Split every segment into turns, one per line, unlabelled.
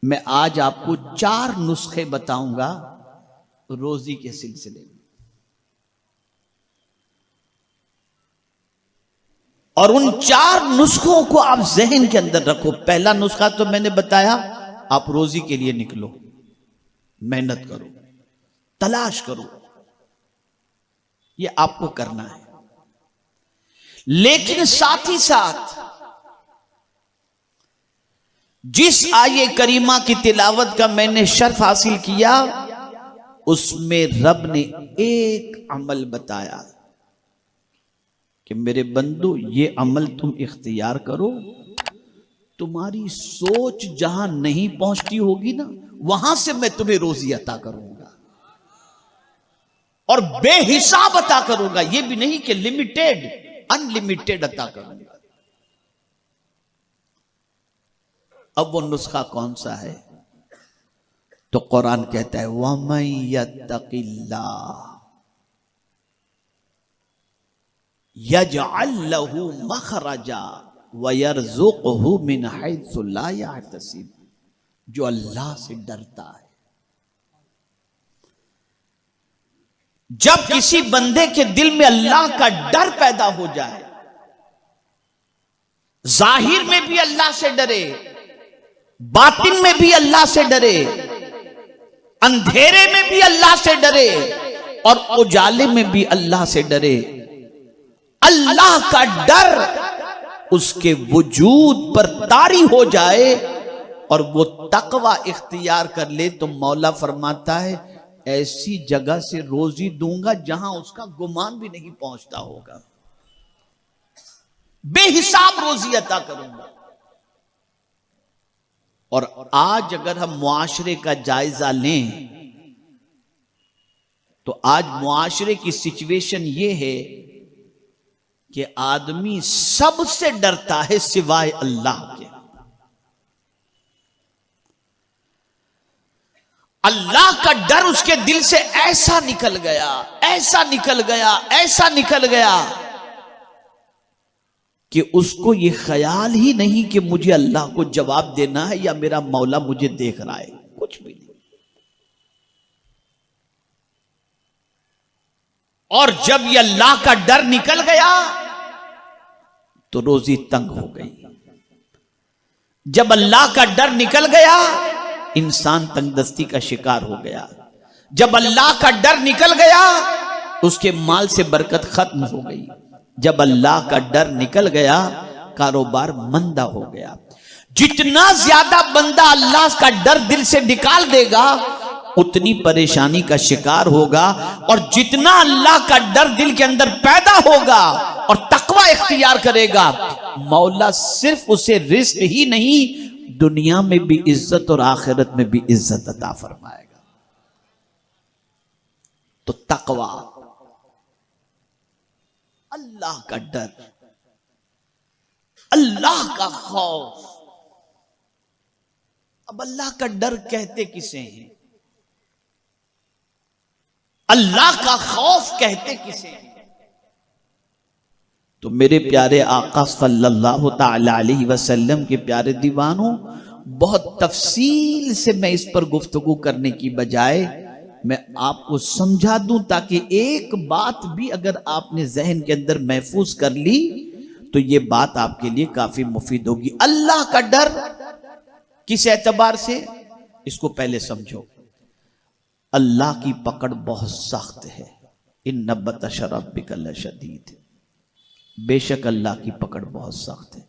میں آج آپ کو 4 نسخے بتاؤں گا روزی کے سلسلے میں، اور ان 4 نسخوں کو آپ ذہن کے اندر رکھو۔ پہلا نسخہ تو میں نے بتایا، آپ روزی کے لیے نکلو، محنت کرو، تلاش کرو، یہ آپ کو کرنا ہے۔ لیکن ساتھ ہی ساتھ جس آیے کریمہ کی تلاوت کا میں نے شرف حاصل کیا، اس میں رب نے ایک عمل بتایا کہ میرے بندو یہ عمل تم اختیار کرو، تمہاری سوچ جہاں نہیں پہنچتی ہوگی نا، وہاں سے میں تمہیں روزی عطا کروں گا، اور بے حساب عطا کروں گا، یہ بھی نہیں کہ لمیٹڈ، انلمیٹڈ عطا کروں گا۔ اب وہ نسخہ کون سا ہے؟ تو قرآن کہتا ہے وَمَن يَتَّقِ اللَّهَ يَجْعَل لَّهُ مَخْرَجًا وَيَرْزُقْهُ مِنْ حَيْثُ لَا يَحْتَسِبُ، جو اللہ سے ڈرتا ہے۔ جب کسی بندے کے دل میں اللہ کا ڈر پیدا ہو جائے، ظاہر میں بھی اللہ سے ڈرے، باطن میں بھی اللہ سے ڈرے، اندھیرے میں بھی اللہ سے ڈرے، اور اجالے میں بھی اللہ سے ڈرے، اللہ کا ڈر اس کے وجود پر طاری ہو جائے اور وہ تقوی اختیار کر لے، تو مولا فرماتا ہے ایسی جگہ سے روزی دوں گا جہاں اس کا گمان بھی نہیں پہنچتا ہوگا، بے حساب روزی عطا کروں گا۔ اور آج اگر ہم معاشرے کا جائزہ لیں تو آج معاشرے کی سچویشن یہ ہے کہ آدمی سب سے ڈرتا ہے سوائے اللہ کے۔ اللہ کا ڈر اس کے دل سے ایسا نکل گیا، ایسا نکل گیا، ایسا نکل گیا کہ اس کو یہ خیال ہی نہیں کہ مجھے اللہ کو جواب دینا ہے یا میرا مولا مجھے دیکھ رہا ہے، کچھ بھی نہیں۔ اور جب یہ اللہ کا ڈر نکل گیا تو روزی تنگ ہو گئی۔ جب اللہ کا ڈر نکل گیا انسان تنگ دستی کا شکار ہو گیا۔ جب اللہ کا ڈر نکل گیا اس کے مال سے برکت ختم ہو گئی۔ جب اللہ کا ڈر نکل گیا کاروبار مندہ ہو گیا۔ جتنا زیادہ بندہ اللہ کا ڈر دل سے نکال دے گا اتنی پریشانی کا شکار ہوگا، اور جتنا اللہ کا ڈر دل کے اندر پیدا ہوگا اور تقوی اختیار کرے گا، مولا صرف اسے رزق ہی نہیں دنیا میں بھی عزت اور آخرت میں بھی عزت عطا فرمائے گا۔ تو تقوی، اللہ کا ڈر، اللہ کا خوف۔ اب اللہ کا ڈر کہتے کسے ہیں؟ اللہ کا خوف کہتے کسے ہیں؟ تو میرے پیارے آقا صلی اللہ تعالی علیہ وسلم کے پیارے دیوانوں، بہت تفصیل سے میں اس پر گفتگو کرنے کی بجائے میں آپ کو سمجھا دوں تاکہ ایک بات بھی اگر آپ نے ذہن کے اندر محفوظ کر لی تو یہ بات آپ کے لیے کافی مفید ہوگی۔ اللہ کا ڈر کس اعتبار سے؟ اس کو پہلے سمجھو۔ اللہ کی پکڑ بہت سخت ہے، ان بطش ربک لشدید، بے شک اللہ کی پکڑ بہت سخت ہے۔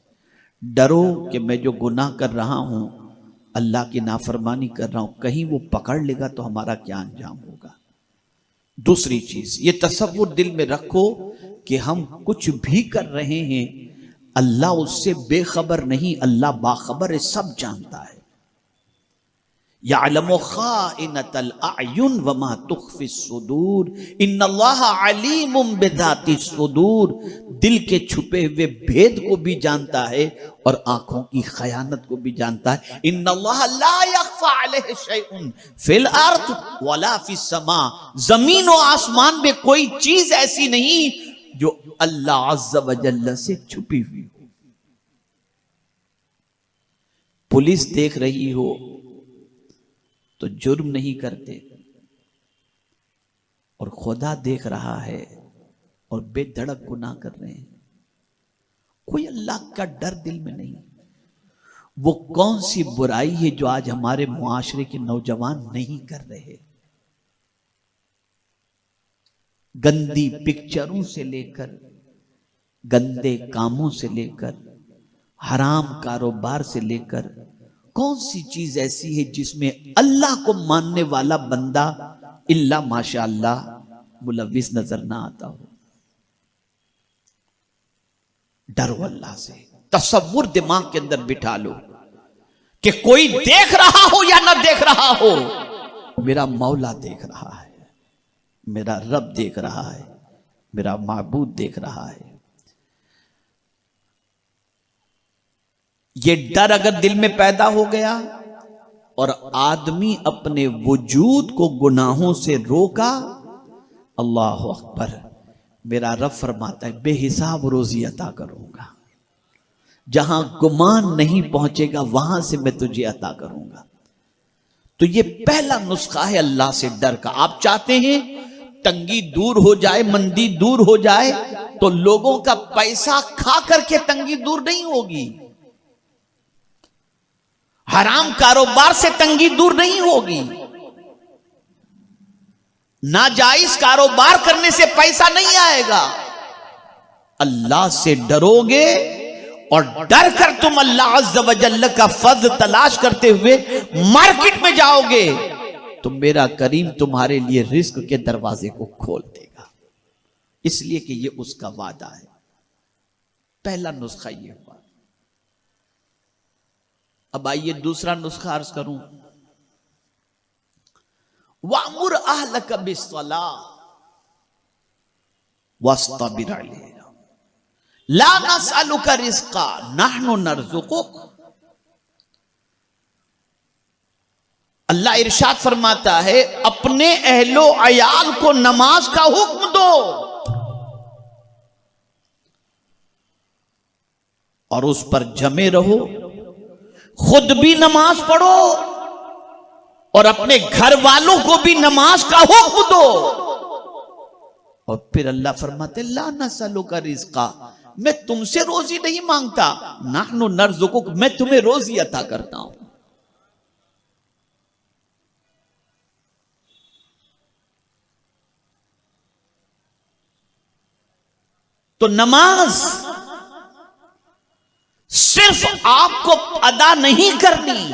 ڈرو کہ میں جو گناہ کر رہا ہوں، اللہ کی نافرمانی کر رہا ہوں، کہیں وہ پکڑ لے گا تو ہمارا کیا انجام ہوگا۔ دوسری چیز یہ تصور دل میں رکھو کہ ہم کچھ بھی کر رہے ہیں اللہ اس سے بے خبر نہیں، اللہ باخبر ہے، سب جانتا ہے۔ یعلم خائنۃ الاعین وما تخفی الصدور، ان اللہ علیم بذات الصدور، دل کے چھپے ہوئے بھید کو بھی جانتا ہے اور آنکھوں کی خیانت کو بھی جانتا ہے۔ ان اللہ لا یخفی علیہ شیء فی الارض ولا فی السماء، زمین و آسمان میں کوئی چیز ایسی نہیں جو اللہ عز و جل سے چھپی ہوئی ہو۔ پولیس دیکھ رہی ہو، تو جرم نہیں کرتے، اور خدا دیکھ رہا ہے اور بے دھڑک گناہ کر رہے ہیں، کوئی اللہ کا ڈر دل میں نہیں۔ وہ کون سی برائی ہے جو آج ہمارے معاشرے کے نوجوان نہیں کر رہے؟ گندی پکچروں سے لے کر، گندے کاموں سے لے کر، حرام کاروبار سے لے کر، کون سی چیز ایسی ہے جس میں اللہ کو ماننے والا بندہ الا ماشاء اللہ ملوث نظر نہ آتا ہو؟ ڈرو اللہ سے، تصور دماغ کے اندر بٹھا لو کہ کوئی دیکھ رہا ہو یا نہ دیکھ رہا ہو، میرا مولا دیکھ رہا ہے، میرا رب دیکھ رہا ہے، میرا معبود دیکھ رہا ہے۔ یہ ڈر اگر دل میں پیدا ہو گیا اور آدمی اپنے وجود کو گناہوں سے روکا، اللہ اکبر، میرا رب فرماتا ہے بے حساب روزی عطا کروں گا، جہاں گمان نہیں پہنچے گا وہاں سے میں تجھے عطا کروں گا۔ تو یہ پہلا نسخہ ہے اللہ سے ڈر کا۔ آپ چاہتے ہیں تنگی دور ہو جائے، مندی دور ہو جائے، تو لوگوں کا پیسہ کھا کر کے تنگی دور نہیں ہوگی، حرام کاروبار سے تنگی دور نہیں ہوگی، ناجائز کاروبار کرنے سے پیسہ نہیں آئے گا۔ اللہ سے ڈرو گے اور ڈر کر تم اللہ عز و جل کا فضل تلاش کرتے ہوئے مارکیٹ میں جاؤ گے تو میرا کریم تمہارے لیے رزق کے دروازے کو کھول دے گا، اس لیے کہ یہ اس کا وعدہ ہے۔ پہلا نسخہ یہ ہوا۔ اب آئیے دوسرا نسخہ عرض کروں۔ وَأْمُرْ أَهْلَكَ بِالصَّلَاةِ وَاصْطَبِرْ عَلَيْهَا لَا نَسْأَلُكَ رِزْقًا نَحْنُ نَرْزُقُكَ۔ اللہ ارشاد فرماتا ہے اپنے اہل و عیال کو نماز کا حکم دو اور اس پر جمے رہو، خود بھی نماز پڑھو اور اپنے گھر والوں کو بھی نماز کا حکم دو۔ اور پھر اللہ فرماتے لا نسألک رزقا، میں تم سے روزی نہیں مانگتا، نحن نرزقک، میں تمہیں روزی عطا کرتا ہوں۔ تو نماز صرف آپ کو ادا نہیں کرنی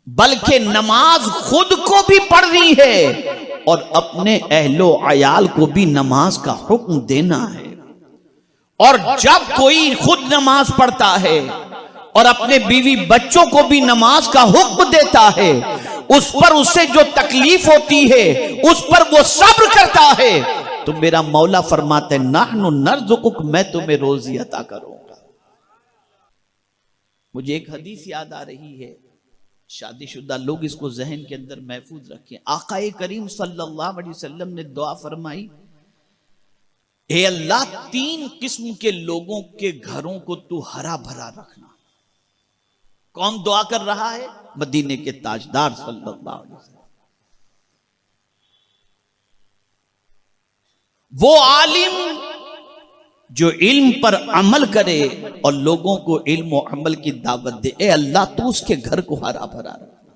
بلکہ نماز خود کو بھی پڑھنی ہے اور اپنے اہل و عیال کو بھی نماز کا حکم دینا ہے۔ اور جب کوئی خود نماز پڑھتا ہے اور اپنے بیوی بچوں کو بھی نماز کا حکم دیتا ہے، اس پر اسے جو تکلیف ہوتی ہے اس پر وہ صبر کرتا ہے، تو میرا مولا فرماتے نحن نرزقک، میں تمہیں روزی عطا کروں گا۔ مجھے ایک حدیث یاد آ رہی ہے، شادی شدہ لوگ اس کو ذہن کے اندر محفوظ رکھیں۔ آقا کریم صلی اللہ علیہ وسلم نے دعا فرمائی، اے اللہ 3 قسم کے لوگوں کے گھروں کو تو ہرا بھرا رکھنا۔ کون دعا کر رہا ہے؟ مدینے کے تاجدار صلی اللہ علیہ وسلم۔ وہ عالم جو علم پر عمل کرے اور لوگوں کو علم و عمل کی دعوت دے، اے اللہ تو اس کے گھر کو ہرا بھرا رکھنا۔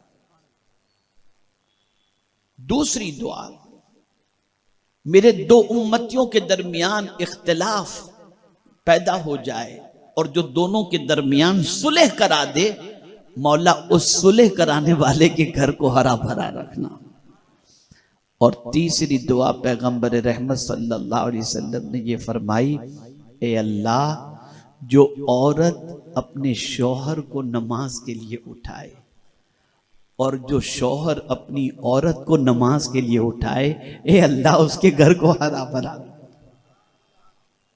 دوسری دعا، میرے 2 امتیوں کے درمیان اختلاف پیدا ہو جائے اور جو دونوں کے درمیان صلح کرا دے، مولا اس صلح کرانے والے کے گھر کو ہرا بھرا رکھنا۔ اور تیسری دعا پیغمبر رحمت صلی اللہ علیہ وسلم نے یہ فرمائی، اے اللہ جو عورت اپنے شوہر کو نماز کے لیے اٹھائے اور جو شوہر اپنی عورت کو نماز کے لیے اٹھائے، اے اللہ اس کے گھر کو ہرا بھرا۔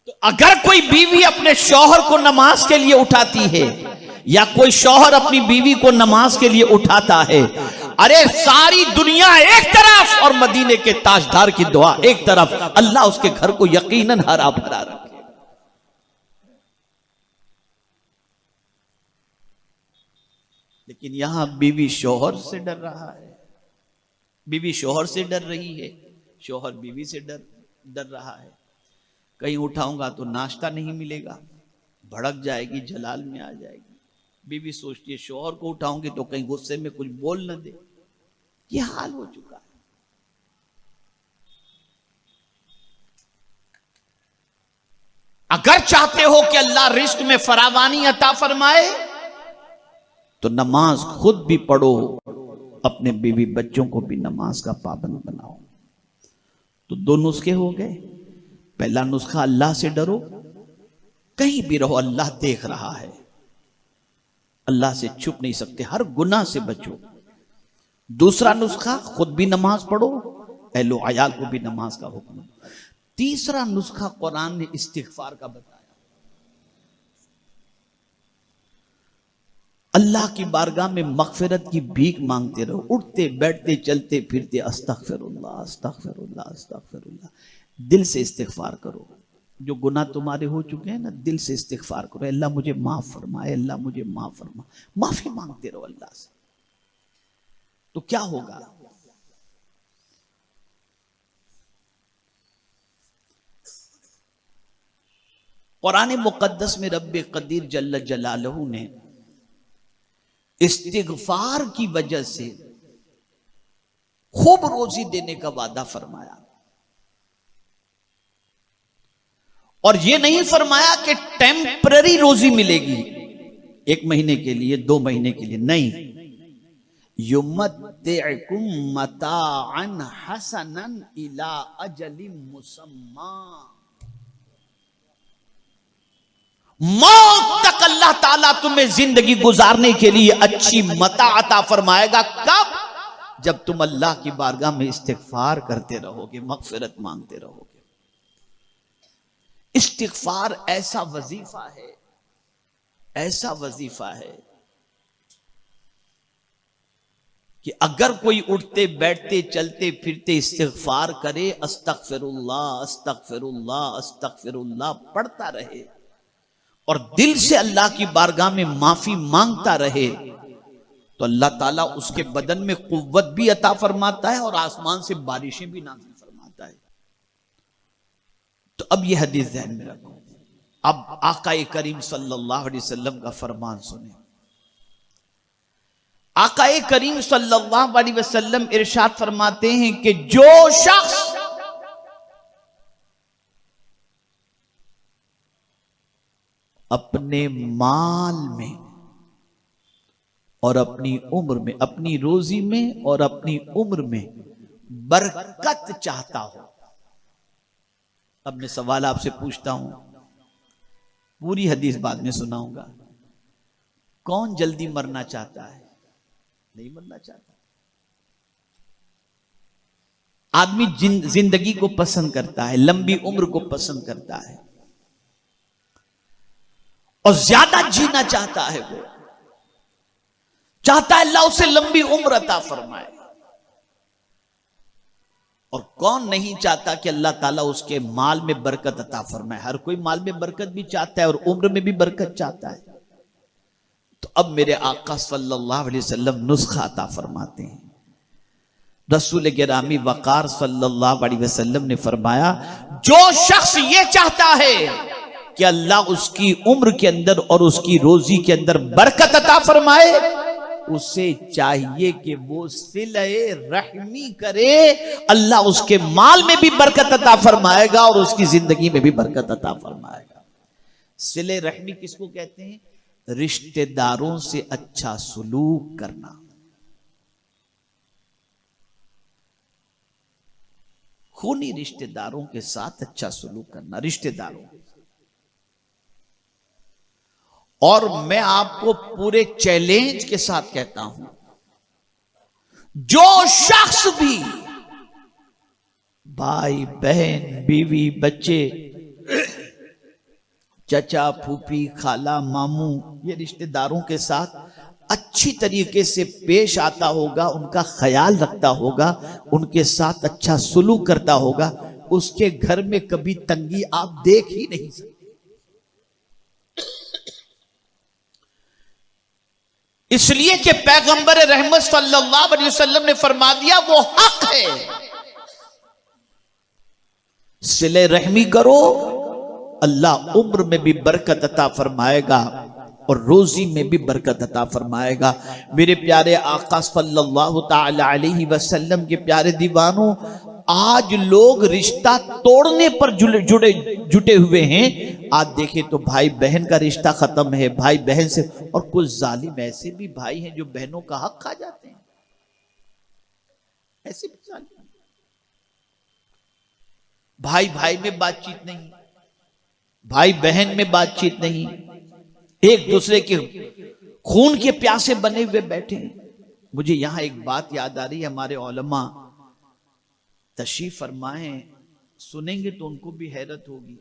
تو اگر کوئی بیوی اپنے شوہر کو نماز کے لیے اٹھاتی ہے یا کوئی شوہر اپنی بیوی کو نماز کے لیے اٹھاتا ہے، ارے ساری دنیا ایک طرف اور مدینے کے تاجدار کی دعا ایک طرف، اللہ اس کے گھر کو یقیناً ہرا بھرا رکھے۔ لیکن یہاں بیوی شوہر سے ڈر رہا ہے، بیوی شوہر سے ڈر رہی ہے، شوہر بیوی سے ڈر رہا ہے. کہیں اٹھاؤں گا تو ناشتہ نہیں ملے گا، بھڑک جائے گی، جلال میں آ جائے گی. بیوی سوچتی ہے شوہر کو اٹھاؤں گی تو کہیں غصے میں کچھ بول نہ دے. یہ حال ہو چکا ہے. اگر چاہتے ہو کہ اللہ رزق میں فراوانی عطا فرمائے تو نماز خود بھی پڑھو، اپنے بیوی بچوں کو بھی نماز کا پابند بناؤ. تو دو نسخے ہو گئے. پہلا نسخہ اللہ سے ڈرو، کہیں بھی رہو اللہ دیکھ رہا ہے، اللہ سے چھپ نہیں سکتے، ہر گناہ سے بچو. دوسرا نسخہ خود بھی نماز پڑھو، اہل و عیال کو بھی نماز کا حکم دو. تیسرا نسخہ قرآن نے استغفار کا بتایا. اللہ کی بارگاہ میں مغفرت کی بھیک مانگتے رہو، اٹھتے بیٹھتے چلتے پھرتے استغفر اللہ استغفر اللہ استغفر اللہ. دل سے استغفار کرو. جو گناہ تمہارے ہو چکے ہیں نا، دل سے استغفار کرو. اللہ مجھے معاف فرمائے، اللہ مجھے معاف فرما. معافی مانگتے رہو اللہ سے. تو کیا ہوگا؟ قرآن مقدس میں رب قدیر جل جلالہ نے استغفار کی وجہ سے خوب روزی دینے کا وعدہ فرمایا. اور یہ نہیں فرمایا کہ ٹیمپرری روزی ملے گی، 1 مہینے کے لیے، 2 مہینے کے لیے، نہیں. یمتعکم متاعا حسنا الی اجل مسمی. موت تک اللہ تعالیٰ تمہیں زندگی گزارنے کے لیے اچھی متاع عطا فرمائے گا. کب؟ جب تم اللہ کی بارگاہ میں استغفار کرتے رہو گے، مغفرت مانگتے رہو گے. استغفار ایسا وظیفہ ہے، ایسا وظیفہ ہے کہ اگر کوئی اٹھتے بیٹھتے چلتے پھرتے استغفار کرے، استغفر اللہ استغفر اللہ استغفر اللہ پڑھتا رہے اور دل سے اللہ کی بارگاہ میں معافی مانگتا رہے، تو اللہ تعالیٰ اس کے بدن میں قوت بھی عطا فرماتا ہے اور آسمان سے بارشیں بھی نازل فرماتا ہے. تو اب یہ حدیث ذہن میں رکھو. اب آقا کریم صلی اللہ علیہ وسلم کا فرمان سنیں. آقا کریم صلی اللہ علیہ وسلم ارشاد فرماتے ہیں کہ جو شخص اپنے مال میں اور اپنی عمر میں، اپنی روزی میں اور اپنی عمر میں برکت چاہتا ہو. اب میں سوال آپ سے پوچھتا ہوں، پوری حدیث بعد میں سناؤں گا. کون جلدی مرنا چاہتا ہے؟ نہیں مرنا چاہتا. آدمی زندگی کو پسند کرتا ہے، لمبی عمر کو پسند کرتا ہے اور زیادہ جینا چاہتا ہے. وہ چاہتا ہے اللہ اسے لمبی عمر عطا فرمائے. اور کون نہیں چاہتا کہ اللہ تعالیٰ اس کے مال میں برکت عطا فرمائے؟ ہر کوئی مال میں برکت بھی چاہتا ہے اور عمر میں بھی برکت چاہتا ہے. تو اب میرے آقا صلی اللہ علیہ وسلم نسخہ عطا فرماتے ہیں. رسول گرامی وقار صلی اللہ علیہ وسلم نے فرمایا، جو شخص یہ چاہتا ہے کہ اللہ اس کی عمر کے اندر اور اس کی روزی کے اندر برکت عطا فرمائے، اسے چاہیے کہ وہ صلہ رحمی کرے. اللہ اس کے مال میں بھی برکت عطا فرمائے گا اور اس کی زندگی میں بھی برکت عطا فرمائے گا. صلہ رحمی کس کو کہتے ہیں؟ رشتہ داروں سے اچھا سلوک کرنا. خونی رشتہ داروں کے ساتھ اچھا سلوک کرنا، رشتہ داروں. اور میں آپ کو پورے چیلنج کے ساتھ کہتا ہوں، جو شخص بھی بھائی بہن بیوی بچے چچا پھوپھی خالہ ماموں یہ رشتہ داروں کے ساتھ اچھی طریقے سے پیش آتا ہوگا، ان کا خیال رکھتا ہوگا، ان کے ساتھ اچھا سلوک کرتا ہوگا، اس کے گھر میں کبھی تنگی آپ دیکھ ہی نہیں سکتے. اس لیے کہ پیغمبر رحمت صلی اللہ علیہ وسلم نے فرما دیا وہ حق ہے، صلہ رحمی کرو، اللہ عمر میں بھی برکت عطا فرمائے گا اور روزی میں بھی برکت عطا فرمائے گا۔ میرے پیارے آقا صلی اللہ تعالی علیہ وسلم کے پیارے دیوانوں، آج لوگ رشتہ توڑنے پر جٹے ہوئے ہیں۔ آج دیکھیں تو بھائی بہن کا رشتہ ختم ہے، بھائی بہن سے، اور کچھ ظالم ایسے بھی بھائی ہیں جو بہنوں کا حق کھا جاتے ہیں، ایسے بھی ظالم، بھائی بھائی میں بات چیت نہیں، بھائی بہن میں بات چیت نہیں، ایک دوسرے کے خون کے پیاسے بنے ہوئے بیٹھے ہیں۔ مجھے یہاں ایک بات یاد آ رہی ہے، ہمارے علماء تشریف فرمائیں، سنیں گے تو ان کو بھی حیرت ہوگی۔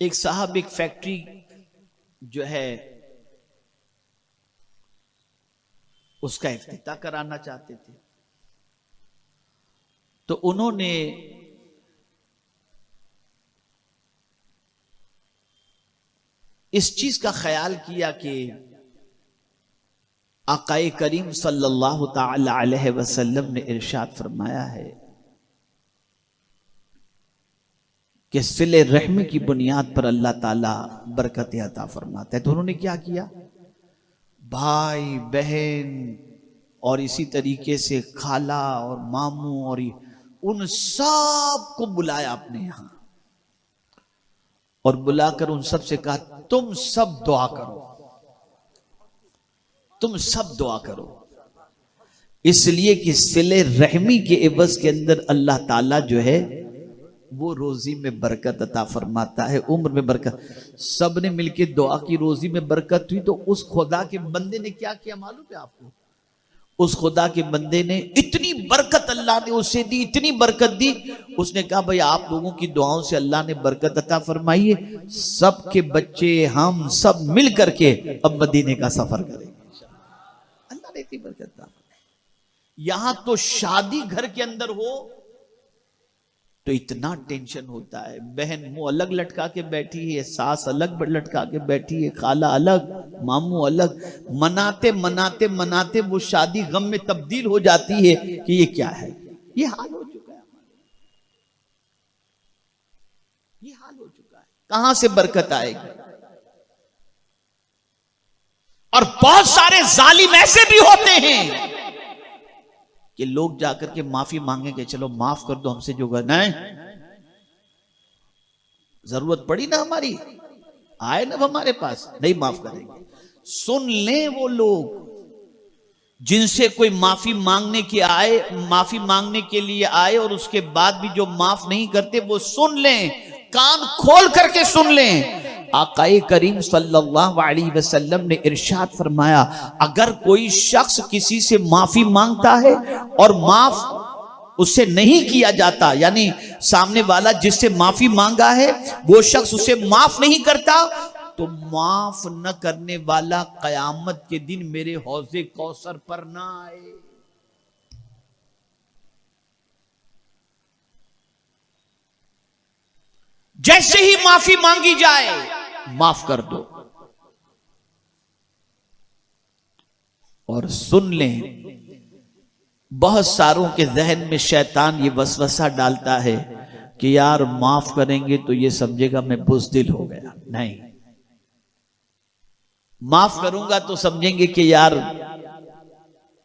ایک صاحب ایک فیکٹری جو ہے اس کا افتتاح کرانا چاہتے تھے، تو انہوں نے اس چیز کا خیال کیا کہ آقا کریم صلی اللہ تعالی علیہ وسلم نے ارشاد فرمایا ہے کہ صلہ رحمی کی بنیاد پر اللہ تعالیٰ برکت عطا فرماتا ہے۔ تو انہوں نے کیا کیا، بھائی بہن اور اسی طریقے سے خالہ اور ماموں اور ان سب کو بلایا اپنے یہاں، اور بلا کر ان سب سے کہا تم سب دعا کرو، تم سب دعا کرو، اس لیے کہ صلہ رحمی کے عوض کے اندر اللہ تعالیٰ جو ہے وہ روزی میں برکت عطا فرماتا ہے، عمر میں برکت۔ سب نے مل کے دعا کی، روزی میں برکت ہوئی، تو اس خدا کے بندے نے کیا کیا معلوم ہے آپ کو؟ اس خدا کے بندے نے اتنی برکت اللہ نے اسے دی، اتنی برکت دی، اس نے کہا بھئی آپ لوگوں کی دعاؤں سے اللہ نے برکت عطا فرمائی ہے، سب کے بچے ہم سب مل کر کے اب مدینے کا سفر کریں، اللہ نے اتنی برکت عطا فرمائی۔ یہاں تو شادی گھر کے اندر ہو تو اتنا ٹینشن ہوتا ہے، بہن منہ الگ لٹکا کے بیٹھی ہے، ساس الگ لٹکا کے بیٹھی ہے، خالہ الگ، ماموں الگ، مناتے مناتے مناتے وہ شادی غم میں تبدیل ہو جاتی ہے کہ یہ کیا ہے، یہ حال ہو چکا ہے ہمارا، یہ حال ہو چکا ہے، کہاں سے برکت آئے گی؟ اور بہت سارے ظالم ایسے بھی ہوتے ہیں کہ لوگ جا کر کے معافی مانگیں کہ چلو معاف کر دو ہم سے جو نہیں، ضرورت پڑی نا ہماری، آئے نا ہمارے پاس، نہیں معاف کریں گے۔ سن لیں وہ لوگ جن سے کوئی معافی مانگنے کے لیے آئے اور اس کے بعد بھی جو معاف نہیں کرتے، وہ سن لیں، کان کھول کر کے سن لیں۔ آقا کریم صلی اللہ علیہ وسلم نے ارشاد فرمایا اگر کوئی شخص کسی سے معافی مانگتا ہے اور معاف اس سے نہیں کیا جاتا، یعنی سامنے والا جس سے معافی مانگا ہے وہ شخص اسے معاف نہیں کرتا، تو معاف نہ کرنے والا قیامت کے دن میرے حوض کوثر پر نہ آئے۔ جیسے ہی معافی مانگی جائے معاف کر دو، اور سن لیں بہت ساروں کے ذہن میں شیطان یہ وسوسہ ڈالتا ہے کہ یار معاف کریں گے تو یہ سمجھے گا میں بزدل ہو گیا، نہیں، معاف کروں گا تو سمجھیں گے کہ یار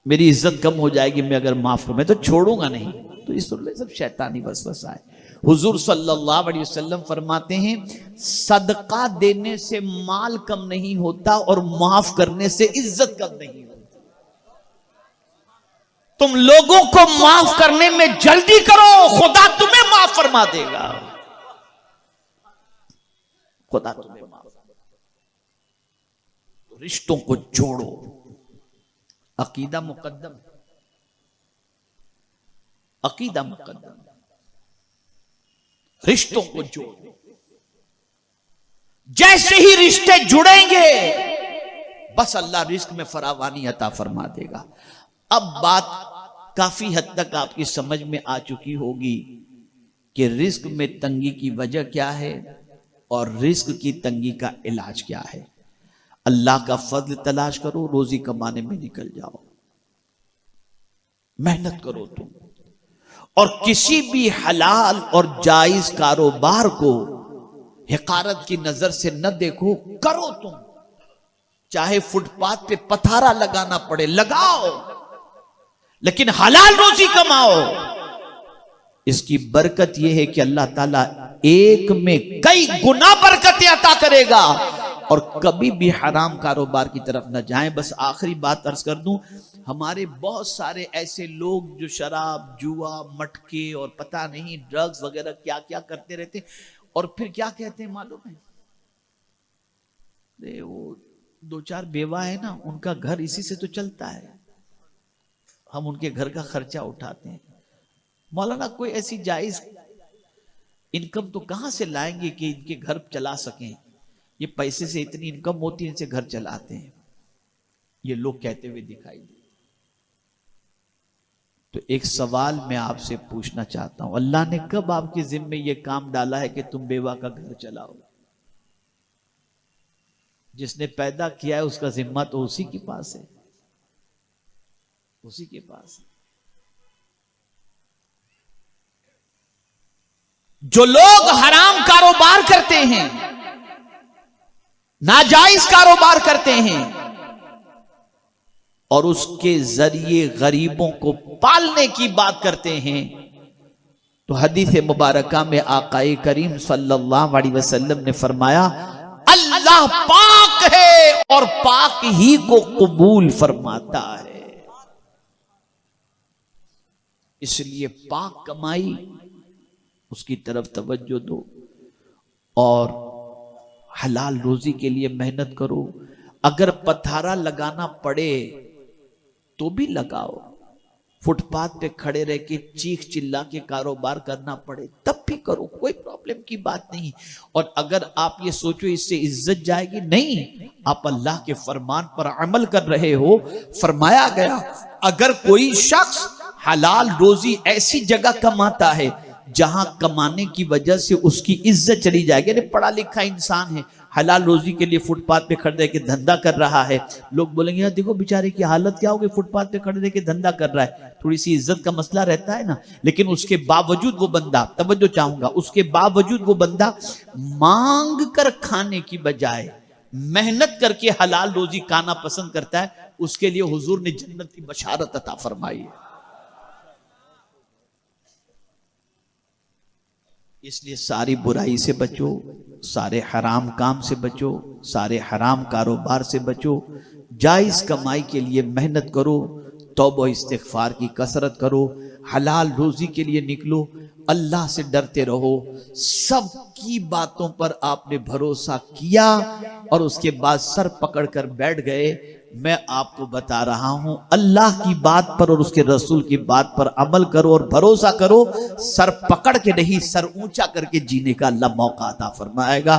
میری عزت کم ہو جائے گی، میں اگر معاف کروں میں تو چھوڑوں گا نہیں، تو اس طرح سب شیطانی وسوسہ ہے۔ حضور صلی اللہ علیہ وسلم فرماتے ہیں صدقہ دینے سے مال کم نہیں ہوتا اور معاف کرنے سے عزت کم نہیں ہوتی۔ تم لوگوں کو معاف کرنے میں جلدی کرو، خدا تمہیں معاف فرما دے گا، خدا تمہیں معاف فرما دے گا۔ رشتوں کو جوڑو، عقیدہ مقدم، عقیدہ مقدم، رشتوں کو جوڑو، جیسے ہی رشتے جڑیں گے بس اللہ رزق میں فراوانی عطا فرما دے گا۔ اب بات کافی حد تک آپ کی سمجھ میں آ چکی ہوگی کہ رزق میں تنگی کی وجہ کیا ہے اور رزق کی تنگی کا علاج کیا ہے۔ اللہ کا فضل تلاش کرو، روزی کمانے میں نکل جاؤ، محنت کرو تم، اور کسی بھی حلال اور جائز کاروبار کو حقارت کی نظر سے نہ دیکھو، کرو تم، چاہے فٹ پاتھ پہ پتھارا لگانا پڑے لگاؤ، لیکن حلال روزی کماؤ۔ اس کی برکت یہ ہے کہ اللہ تعالیٰ ایک میں کئی گنا برکتیں عطا کرے گا، اور کبھی بھی حرام کاروبار کی طرف نہ جائیں۔ بس آخری بات عرض کر دوں، ہمارے بہت سارے ایسے لوگ جو شراب، جوا، مٹکے اور پتہ نہیں ڈرگز وغیرہ کیا کیا کرتے رہتے ہیں، اور پھر کیا کہتے ہیں معلوم ہے؟ وہ 2-4 بیوہ ہے نا، ان کا گھر اسی سے تو چلتا ہے، ہم ان کے گھر کا خرچہ اٹھاتے ہیں۔ مولانا کوئی ایسی جائز انکم تو کہاں سے لائیں گے کہ ان کے گھر چلا سکیں؟ یہ پیسے سے اتنی انکم ہوتی ہے، ان سے گھر چلاتے ہیں، یہ لوگ کہتے ہوئے دکھائی دے۔ تو ایک سوال میں آپ سے پوچھنا چاہتا ہوں، اللہ نے کب آپ کے ذمے یہ کام ڈالا ہے کہ تم بیوہ کا گھر چلاؤ؟ جس نے پیدا کیا ہے اس کا ذمہ تو اسی کے پاس ہے، اسی کے پاس ہے۔ جو لوگ حرام کاروبار کرتے ہیں، ناجائز کاروبار کرتے ہیں، اور اس کے ذریعے غریبوں کو پالنے کی بات کرتے ہیں، تو حدیث مبارکہ میں آقا کریم صلی اللہ علیہ وسلم نے فرمایا اللہ پاک ہے اور پاک ہی کو قبول فرماتا ہے۔ اس لیے پاک کمائی اس کی طرف توجہ دو، اور حلال روزی کے لیے محنت کرو۔ اگر پتھارا لگانا پڑے تو بھی لگاؤ، فٹ پاتھ پہ کھڑے رہ کے چیخ چلا کے کاروبار کرنا پڑے تب بھی کرو، کوئی پرابلم کی بات نہیں۔ اور اگر آپ یہ سوچو اس سے عزت جائے گی، نہیں، آپ اللہ کے فرمان پر عمل کر رہے ہو۔ فرمایا گیا اگر کوئی شخص حلال روزی ایسی جگہ کماتا ہے جہاں کمانے کی وجہ سے اس کی عزت چلی جائے گی، یعنی پڑھا لکھا انسان ہے، حلال روزی کے لیے فٹ پاتھ پہ کھڑے کے دھندا کر رہا ہے، لوگ بولیں گے یار دیکھو بیچارے کی حالت کیا ہوگی، فٹ پاتھ پہ کھڑے کے دھندا کر رہا ہے، تھوڑی سی عزت کا مسئلہ رہتا ہے نا۔ لیکن اس کے باوجود وہ بندہ، توجہ چاہوں گا، اس کے باوجود وہ بندہ مانگ کر کھانے کی بجائے محنت کر کے حلال روزی کھانا پسند کرتا ہے، اس کے لیے حضور نے جنت کی بشارت عطا فرمائی ہے۔ اس لیے ساری برائی سے بچو، سارے حرام کام سے بچو، سارے حرام کاروبار سے بچو، جائز کمائی کے لیے محنت کرو، توبہ استغفار کی کثرت کرو، حلال روزی کے لیے نکلو، اللہ سے ڈرتے رہو۔ سب کی باتوں پر آپ نے بھروسہ کیا اور اس کے بعد سر پکڑ کر بیٹھ گئے، میں آپ کو بتا رہا ہوں اللہ کی بات پر اور اس کے رسول کی بات پر عمل کرو اور بھروسہ کرو، سر پکڑ کے نہیں، سر اونچا کر کے جینے کا اللہ موقع عطا فرمائے گا۔